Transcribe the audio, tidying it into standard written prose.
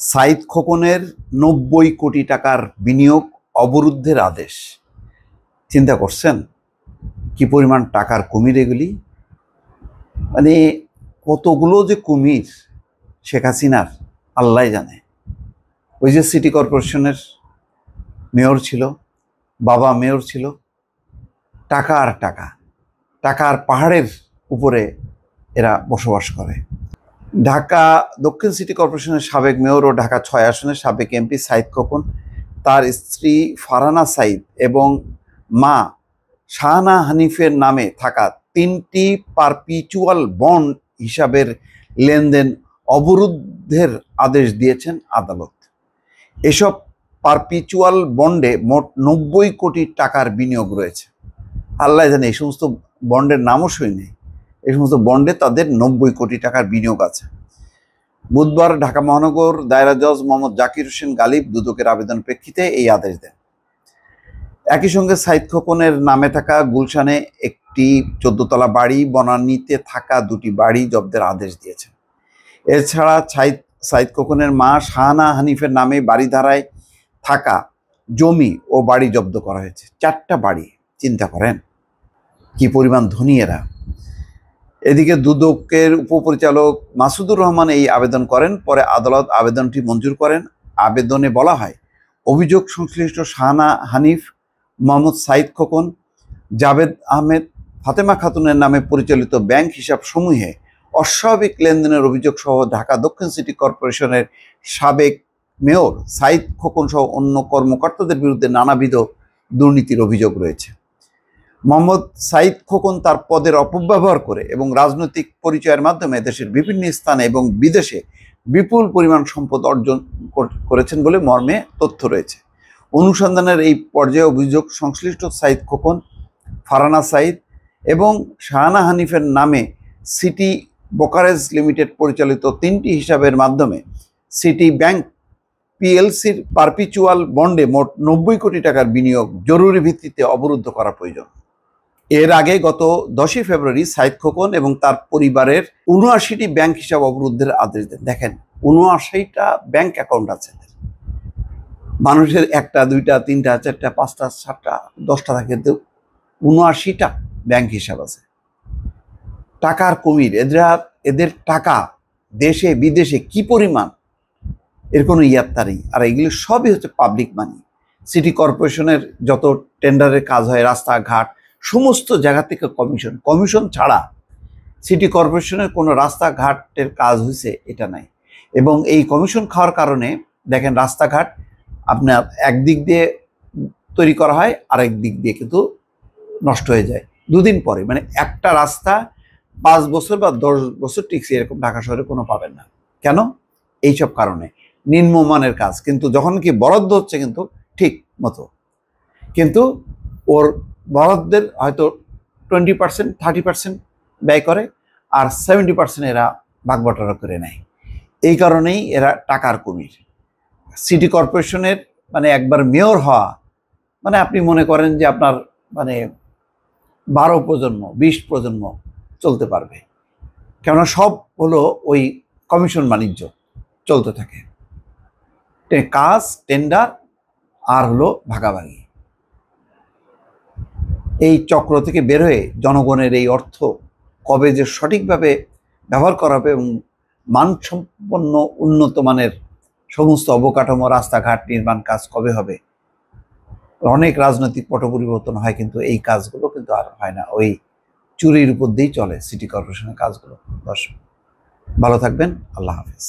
সাঈদ খোকনের ৯০ কোটি টাকার বিনিয়োগ অবরুদ্ধের আদেশ। চিন্তা করছেন কি পরিমাণ টাকার কুমির এগুলি? মানে কতগুলো যে কুমির শেখ হাসিনার আল্লাহ জানে। ওই যে সিটি কর্পোরেশনের মেয়র ছিল, বাবা মেয়র ছিল, টাকা আর টাকা, টাকার পাহাড়ের উপরে এরা বসবাস করে। ঢাকা দক্ষিণ সিটি কর্পোরেশনের সাবেক মেয়র ও ঢাকা ৬ আসনের সাবেক এমপি সাঈদ খোকন, তার স্ত্রী ফারহানা সাঈদ এবং মা শাহানা হানিফের নামে থাকা ৩টি পারপিচুয়াল বন্ড হিসাবের লেনদেন অবরুদ্ধের আদেশ দিয়েছেন আদালত। এসব পারপিচুয়াল বন্ডে মোট ৯০ কোটি টাকার বিনিয়োগ রয়েছে। আল্লাহ জানে, এই সমস্ত বন্ডের নামও শুনি। এই সমস্ত বন্ডে তাদের ৯০ কোটি টাকার বিনিয়োগ আছে। বুধবার ঢাকা মহানগর দায়রা জজ মোহাম্মদ জাকির হোসেন গালিব দুদকের আবেদন প্রেক্ষিতে এই আদেশ দেন। একই সঙ্গে সাঈদ খোকনের নামে থাকা গুলশানে একটি ১৪ তলা বাড়ি, বনানীতে থাকা ২টি বাড়ি জব্দের আদেশ দিয়েছেন। এছাড়া সাঈদ খোকনের মা শাহানা হানিফের নামে বাড়িধারায় থাকা জমি ও বাড়ি জব্দ করা হয়েছে। ৪টা বাড়ি। চিন্তা করেন কি পরিমাণ ধনী এরা। এদিকে দুদকের উপপরিচালক মাসুদুর রহমান এই আবেদন করেন, পরে আদালত আবেদনটি মঞ্জুর করেন। আবেদনে বলা হয়, অভিযোগ সংশ্লিষ্ট শাহানা হানিফ, মোহাম্মদ সাঈদ খোকন, জাভেদ আহমেদ, ফাতেমা খাতুনের নামে পরিচালিত ব্যাংক হিসাব সমূহে অস্বাভাবিক লেনদেনের অভিযোগ সহ ঢাকা দক্ষিণ সিটি কর্পোরেশনের সাবেক মেয়র সাঈদ খোকন সহ অন্য কর্মকর্তাদের বিরুদ্ধে নানাবিধ দুর্নীতির অভিযোগ রয়েছে। মোহাম্মদ সাঈদ খোকন তার পদের অপব্যবহার করে এবং রাজনৈতিক পরিচয়ের মাধ্যমে দেশের বিভিন্ন স্থানে এবং বিদেশে বিপুল পরিমাণ সম্পদ অর্জন করেছেন বলে মর্মে তথ্য রয়েছে। অনুসন্ধানের এই পর্যায়ে অভিযোগ সংশ্লিষ্ট সাঈদ খোকন, ফারহানা সাঈদ এবং শাহানা হানিফের নামে সিটি ব্রোকারেজ লিমিটেড পরিচালিত 3টি হিসাবের মাধ্যমে সিটি ব্যাংক পিএলসির পারপিচুয়াল বন্ডে মোট ৯০ কোটি টাকার বিনিয়োগ জরুরি ভিত্তিতে অবরুদ্ধ করা প্রয়োজন। এর আগে গত 10ই ফেব্রুয়ারি সাঈদ খোকন এবং তার পরিবারের ৭৯টি ব্যাংক হিসাব অবরুদ্ধের আদেশ দেন। দেখেন, ৭৯টা ব্যাংক অ্যাকাউন্ট আছে। মানুষের 1টা 2টা 3টা 4টা 5টা 7টা 10টা থাকে, ৭৯টা ব্যাংক হিসাব আছে। টাকার কুমির এদের টাকা দেশে বিদেশে কি পরিমাণ, এর কোনো ইয়াত্তা নেই। আর এগুলো সবই হচ্ছে পাবলিক মানি। সিটি কর্পোরেশনের যত টেন্ডারের কাজ হয়, রাস্তাঘাট, সমস্ত জায়গা থেকে কমিশন ছাড়া সিটি কর্পোরেশনের কোনো রাস্তাঘাটের কাজ হয়েছে এটা নাই। এবং এই কমিশন খাওয়ার কারণে দেখেন, রাস্তাঘাট আপনার একদিক দিয়ে তৈরি করা হয়, আরেক দিক দিয়ে কিন্তু নষ্ট হয়ে যায় 2 দিন পরে। মানে একটা রাস্তা 5 বছর বা 10 বছর টিকছে, এরকম ঢাকা শহরে কোনো পাবেন না। কেন? এইসব কারণে নিম্নমানের কাজ। কিন্তু যখন কি বরাদ্দ হচ্ছে কিন্তু ঠিক মতো, কিন্তু ওর বরাদ্দের হয়তো 20% 30% ব্যয় করে, আর 70% এরা ভাগবটারা করে নেয়। এই কারণেই এরা টাকার কুমির। সিটি কর্পোরেশনের মানে একবার মেয়র হওয়া মানে আপনি মনে করেন যে আপনার মানে 12 প্রজন্ম 20 প্রজন্ম চলতে পারবে। কেননা সব হলো ওই কমিশন বাণিজ্য চলতে থাকে, কাজ, টেন্ডার আর হলো ভাগাভাগি। এই চক্র থেকে বের হয়ে জনগণের এই অর্থ কবে যে সঠিকভাবে ব্যবহার করা হবে এবং মানসম্পন্ন উন্নত মানের সমস্ত অবকাঠামো, রাস্তাঘাট নির্মাণ কাজ কবে হবে। অনেক রাজনৈতিক পট পরিবর্তন হয়, কিন্তু এই কাজগুলো কিন্তু আর হয় না। ওই চুরির উপর দিয়েই চলে সিটি কর্পোরেশনের কাজগুলো। ভালো থাকবেন। আল্লাহ হাফেজ।